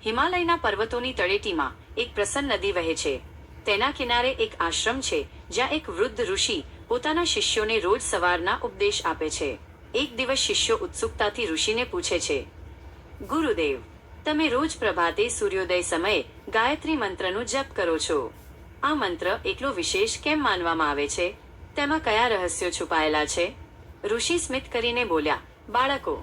હિમાલયના પર્વતોની તળેટીમાં એક પ્રસન્ન નદી વહે છે. તેના કિનારે એક આશ્રમ છે જ્યાં એક વૃદ્ધ ઋષિ પોતાના શિષ્યોને રોજ સવારના ઉપદેશ આપે છે. એક દિવસ શિષ્યો ઉત્સુકતાથી ઋષિને પૂછે છે, ગુરુદેવ, તમે રોજ પ્રભાતે સૂર્યોદય સમયે ગાયત્રી મંત્રનું જપ કરો છો. આ મંત્ર એટલો વિશેષ કેમ માનવામાં આવે છે? તેમાં કયા રહસ્યો છુપાયેલા છે? ઋષિ સ્મિત કરીને બોલ્યા, બાળકો,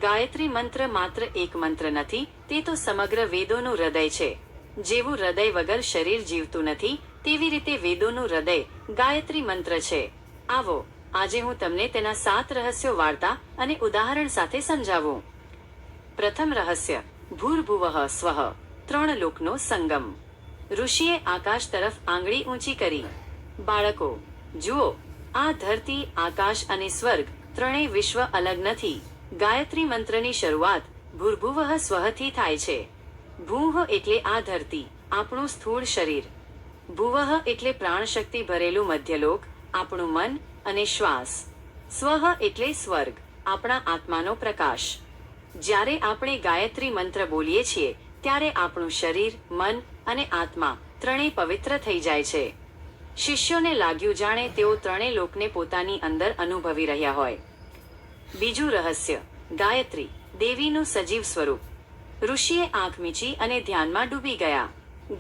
ગાયત્રી મંત્ર માત્ર એક મંત્ર નથી, તે તો સમગ્ર વેદોનું હૃદય છે. જેવું હૃદય વગર શરીર જીવતું નથી, તેવી રીતે વેદોનું હૃદય ગાયત્રી મંત્ર છે. આવો, આજે હું તમને તેના 7 રહસ્યો વાર્તા અને ઉદાહરણ સાથે સમજાવું. પ્રથમ રહસ્ય, ભૂર્ભુવઃ સ્વઃ, 3 લોકનો સંગમ. ઋષિએ આકાશ તરફ આંગળી ઊંચી કરી. બાળકો, જુઓ, આ ધરતી, આકાશ અને સ્વર્ગ ત્રણેય વિશ્વ અલગ નથી. ગાયત્રી મંત્રની શરૂઆત ભૂર્ભુવઃ સ્વઃથી થાય છે. ભૂઃ એટલે આ ધરતી, આપણું સ્થૂળ શરીર. ભુવઃ એટલે પ્રાણશક્તિ ભરેલું મધ્યલોક, આપણું મન અને શ્વાસ. સ્વઃ એટલે સ્વર્ગ, આપણા આત્માનો પ્રકાશ. જ્યારે આપણે ગાયત્રી મંત્ર બોલીએ છીએ ત્યારે આપણું શરીર, મન અને આત્મા ત્રણેય પવિત્ર થઈ જાય છે. શિષ્યોને લાગ્યું જાણે તેઓ ત્રણેય લોકને પોતાની અંદર અનુભવી રહ્યા હોય. બીજું રહસ્ય, ગાયત્રી, દેવીનું સજીવ સ્વરૂપ. ઋષિએ આંખ મીચી અને ધ્યાનમાં ડૂબી ગયા.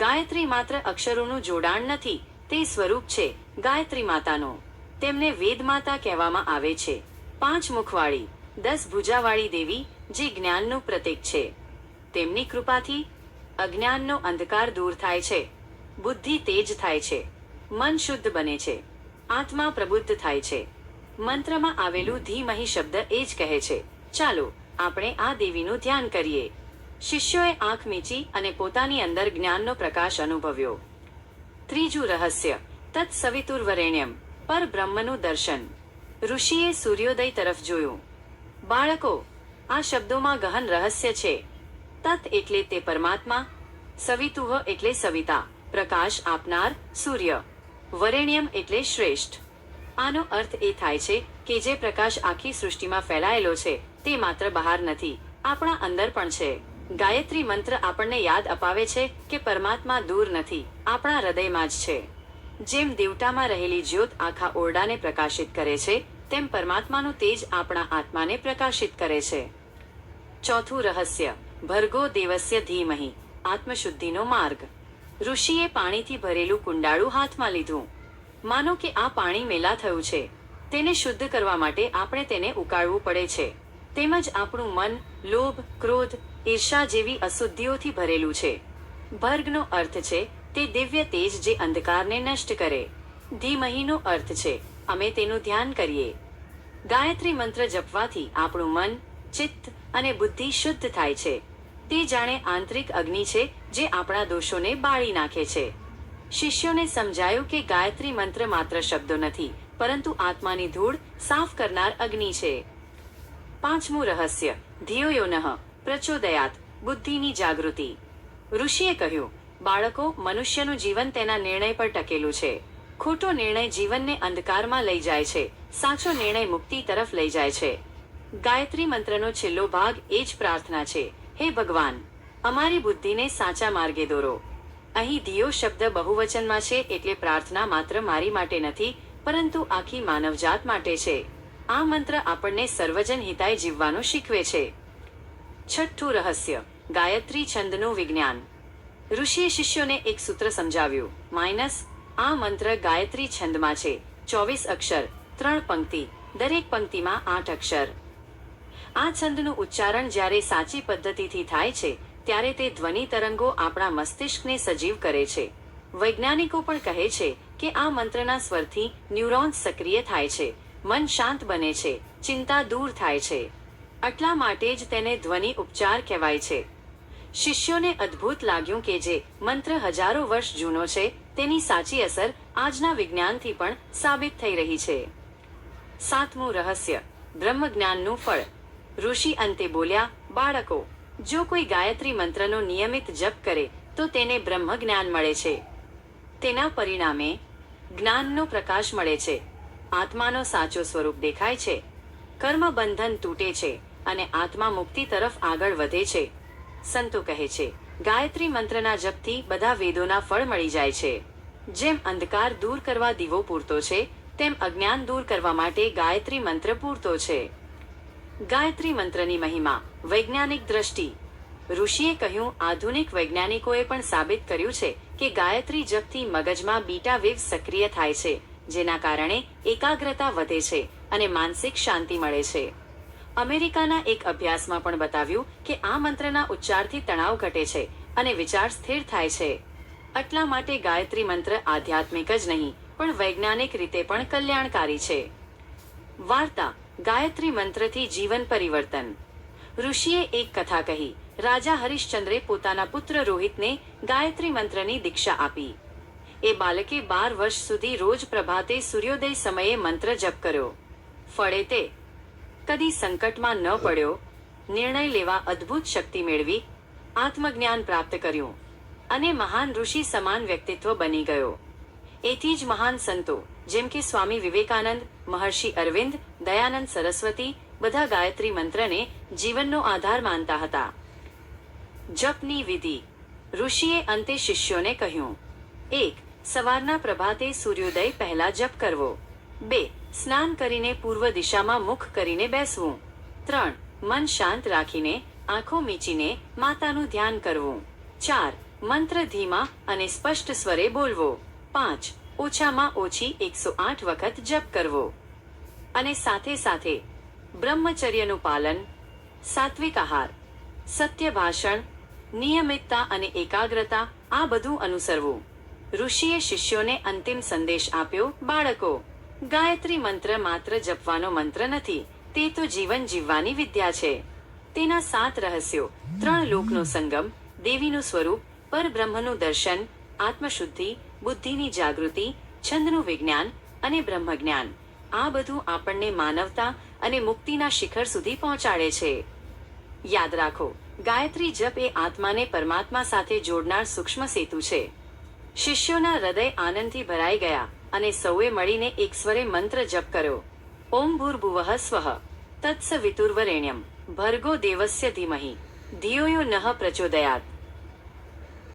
ગાયત્રી માત્ર અક્ષરોનું જોડાણ નથી, તે સ્વરૂપ છે ગાયત્રી માતાનું. તેમને વેદ માતા કહેવામાં આવે છે. 5 મુખવાળી, 10 ભુજાવાળી દેવી, જે જ્ઞાનનું પ્રતીક છે. તેમની કૃપાથી અજ્ઞાનનો અંધકાર દૂર થાય છે, બુદ્ધિ તેજ થાય છે, મન શુદ્ધ બને છે, આત્મા પ્રબુદ્ધ થાય છે. મંત્રમાં આવેલું ધીમહી શબ્દ એ જ કહે છે. ચાલો આપણે આ દેવીનું ધ્યાન કરીએ. શિષ્યોએ આંખ મીચી અને પોતાની અંદર જ્ઞાનનો પ્રકાશ અનુભવ્યો. ત્રીજું રહસ્ય, તત્સવિતુર્વરેણ્યમ, પર બ્રહ્મનું દર્શન. ઋષિએ સૂર્યોદય તરફ જોયું. બાળકો, આ શબ્દોમાં ગહન રહસ્ય છે. તત એટલે તે પરમાત્મા, સવિતુહ એટલે સવિતા, પ્રકાશ આપનાર, સૂર્ય. વરેણ્યમ એટલે શ્રેષ્ઠ. આનો અર્થ એ થાય છે કે જે પ્રકાશ આખી સૃષ્ટિમાં ફેલાયેલો છે તે માત્ર બહાર નથી, આપણા અંદર પણ છે. ગાયત્રી મંત્ર આપણને યાદ અપાવે છે કે પરમાત્મા દૂર નથી, આપણા હૃદયમાં જ છે. જેમ દેવતામાં રહેલી જ્યોત આખા ઓરડાને પ્રકાશિત કરે છે, તેમ પરમાત્માનું તેજ આપણા આત્માને પ્રકાશિત કરે છે. ચોથું રહસ્ય, ભર્ગો દેવસ્ય ધીમહિ, આત્મશુદ્ધિનો માર્ગ. ઋષિએ પાણીથી ભરેલું કુંડાળું હાથમાં લીધું. માનો કે આ પાણી મેલા થયું છે. તેને શુદ્ધ કરવા માટે આપણે તેને ઉકાળવું પડે છે. તેમજ આપણું મન લોભ, ક્રોધ, ઈર્ષા જેવી અશુદ્ધિઓથી ભરેલું છે. ભર્ગનો અર્થ છે તે દિવ્ય તેજ જે અંધકારને નષ્ટ કરે. ધીમહિનો અર્થ છે અમે તેનું ધ્યાન કરીએ. ગાયત્રી મંત્ર જપવાથી આપણું મન, ચિત્ત અને બુદ્ધિ શુદ્ધ થાય છે. તે જાણે આંતરિક અગ્નિ છે જે આપણા દોષોને બાળી નાખે છે. શિષ્યોને સમજાયું કે ગાયત્રી મંત્ર માત્ર શબ્દો નથી, પરંતુ આત્માની ધૂળ સાફ કરનાર અગ્નિ છે. પાંચમું રહસ્ય, ધિયોયોનઃ પ્રચોદયાત, બુદ્ધિની જાગૃતિ. ઋષિએ કહ્યું, બાળકો, મનુષ્યનું જીવન તેના નિર્ણય પર ટકેલું છે. ખોટો નિર્ણય જીવનને અંધકારમાં લઈ જાય છે, સાચો નિર્ણય મુક્તિ તરફ લઈ જાય છે. ગાયત્રી મંત્રનો છેલ્લો ભાગ એ જ પ્રાર્થના છે, હે ભગવાન, અમારી બુદ્ધિને સાચા માર્ગે દોરો. અહીં ધિયો શબ્દ બહુવચનમાં છે, એટલે પ્રાર્થના માત્ર મારી માટે નથી, પરંતુ આખી માનવજાત માટે છે. આ મંત્ર આપણને સર્વજન હિતાય જીવવાનું શીખવે છે. છઠ્ઠું રહસ્ય, ગાયત્રી છંદનું વિજ્ઞાન. ઋષિએ શિષ્યોને એક સૂત્ર સમજાવ્યું. આ મંત્ર ગાયત્રી છંદમાં છે. 24 અક્ષર, 3 પંક્તિ, દરેક પંક્તિમાં 8 અક્ષર. આ છંદનું ઉચ્ચારણ જ્યારે સાચી પદ્ધતિથી થાય છે ત્યારે તે ધ્વનિ તરંગો આપણા મસ્તિષ્કને સજીવ કરે છે. વૈજ્ઞાનિકો પણ કહે છે કે આ મંત્રના સ્વરથી ન્યુરોન્સ સક્રિય થાય છે, મન શાંત બને છે, ચિંતા દૂર થાય છે. આટલા માટે જ તેને ધ્વનિ ઉપચાર કહેવાય છે. શિષ્યોને અદ્ભુત લાગ્યું કે જે મંત્ર હજારો વર્ષ જૂનો છે તેની સાચી અસર આજના વિજ્ઞાનથી પણ સાબિત થઈ રહી છે. સાતમું રહસ્ય, બ્રહ્મજ્ઞાનનું ફળ. ઋષિ અંતે બોલ્યા, બાળકો, જો કોઈ ગાયત્રી મંત્રનો નિયમિત જપ કરે તો તેને બ્રહ્મ જ્ઞાન મળે છે. તેના પરિણામે જ્ઞાનનો પ્રકાશ મળે છે, આત્માનો સાચો સ્વરૂપ દેખાય છે, કર્મ બંધન તૂટે છે અને આત્મા મુક્તિ તરફ આગળ વધે છે. સંતો કહે છે ગાયત્રી મંત્રના જપથી બધા વેદોના ફળ મળી જાય છે. જેમ અંધકાર દૂર કરવા દીવો પૂરતો છે, તેમ અજ્ઞાન દૂર કરવા માટે ગાયત્રી મંત્ર પૂરતો છે. ગાયત્રી મંત્રની મહિમા. વૈજ્ઞાનિક દ્રષ્ટિ. ઋષિએ કહ્યું, આધુનિક વૈજ્ઞાનિકોએ પણ સાબિત કર્યું છે કે ગાયત્રી જપથી મગજમાં બીટા વેવ સક્રિય થાય છે, જેના કારણે એકાગ્રતા વધે છે અને માનસિક શાંતિ મળે છે. અમેરિકાના એક અભ્યાસમાં પણ બતાવ્યું કે આ મંત્રના ઉચ્ચારથી તણાવ ઘટે છે અને વિચાર સ્થિર થાય છે. એટલા માટે ગાયત્રી મંત્ર આધ્યાત્મિક જ નહીં, પણ વૈજ્ઞાનિક રીતે પણ કલ્યાણકારી છે. વાર્તા. ગાયત્રી મંત્રથી જીવન પરિવર્તન. ઋષિએ એક કથા કહી. રાજા હરિશ્ચંદ્રે પોતાના પુત્ર રોહિતને ગાયત્રી મંત્રની દીક્ષા આપી. એ બાળકે 12 વર્ષ સુધી રોજ પ્રભાતે સૂર્યોદય સમયે મંત્ર જપ કર્યો. ફળે તે કદી સંકટમાં ન પડ્યો, નિર્ણય લેવા અદ્ભુત શક્તિ મેળવી, આત્મજ્ઞાન પ્રાપ્ત કર્યું અને મહાન ઋષિ સમાન વ્યક્તિત્વ બની ગયો. એથી જ મહાન સંતો જેમ કે સ્વામી વિવેકાનંદ, મહર્ષિ અરવિંદ, દયાનંદ સરસ્વતી બધા ગાયત્રી મંત્રને જીવનનો આધાર માનતા હતા. જપની વિધિ. ઋષિએ અંતે શિષ્યોને કહ્યું: 1. સવારના પ્રભાતે સૂર્યોદય પહેલા જપ કરવો. 2. સ્નાન કરીને પૂર્વ દિશામાં મુખ કરીને બેસવું. 3. મન શાંત રાખીને આંખો મીચીને માતાનું ધ્યાન કરવું. 4. મંત્ર ધીમા અને સ્પષ્ટ સ્વરે બોલવો. 5. ઓછામાં ઓછી 108 વખત જપ કરવો. અને સાથે સાથે બ્રહ્મચર્યનું પાલન, સાત્વિક આહાર, સત્ય ભાષણ, નિયમિતતા અને એકાગ્રતા આ બધું અનુસરવું. ઋષિએ શિષ્યોને અંતિમ સંદેશ આપ્યો: બાળકો, ગાયત્રી મંત્ર માત્ર જપવાનો મંત્ર નથી, તે તો જીવન જીવવાની વિદ્યા છે. તેના 7 રહસ્યો: 3 લોકનો સંગમ, દેવીનું સ્વરૂપ, પરબ્રહ્મનું દર્શન, આત્મશુદ્ધિ, બુદ્ધિની જાગૃતિ, છંદનું વિજ્ઞાન અને બ્રહ્મજ્ઞાન આ બધું આપણને માનવતા અને મુક્તિના શિખર સુધી પહોંચાડે છે. યાદ રાખો, ગાયત્રી જપ એ આત્માને પરમાત્મા સાથે જોડનાર સૂક્ષ્મ સેતુ છે. શિષ્યોના હૃદય આનંદથી ભરાઈ ગયા અને સૌએ મળીને એક સ્વરે મંત્ર જપ કર્યો: ઓમ ભૂર્ભુવઃ સ્વઃ તત્સવિતુર્વરેણ્યમ ભર્ગો દેવસ્ય ધીમહિ ધિયો યો નઃ પ્રચોદયાત.